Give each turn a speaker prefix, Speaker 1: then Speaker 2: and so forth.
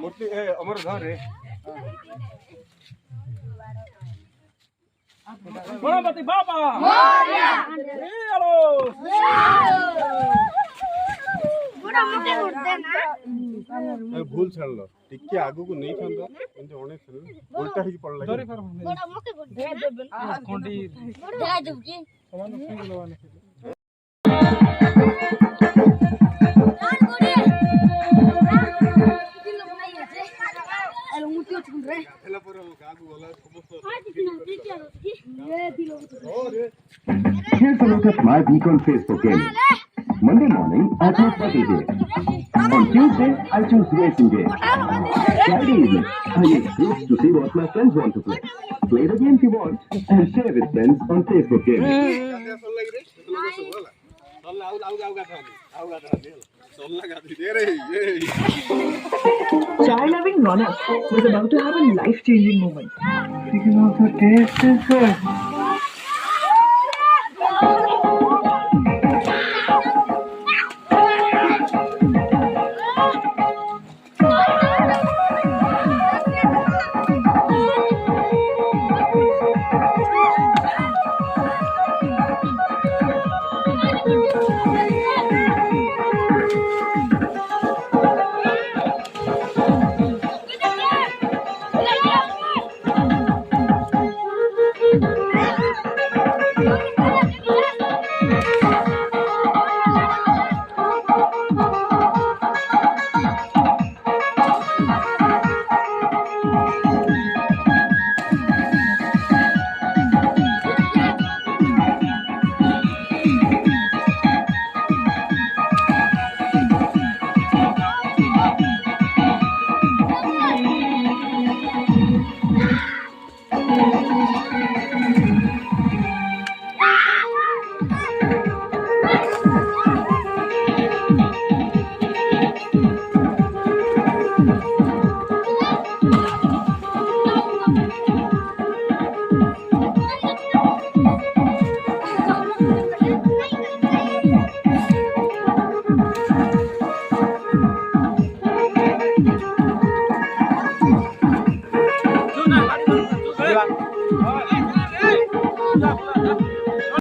Speaker 1: मूर्ति अमर घर है
Speaker 2: गणपति बाबा मोरया हेलो
Speaker 1: भूल छाड़ टिके आगु को नहीं खंदा एंते ओणे छन उल्टा ही पड़ लगे
Speaker 3: बड़ा मोके दे देबन
Speaker 2: कोंडी
Speaker 3: दे देब की
Speaker 2: समान सिंग लवाने
Speaker 4: Here's a look at my week on Facebook gaming. Monday morning, I play puzzle game. On Tuesday, I choose racing game. Friday evening, I use groups to see what my friends want to play. Play the games you want and share with friends on Facebook gaming.
Speaker 5: Child-loving Ronak was about to have a life-changing moment. You can also taste this good.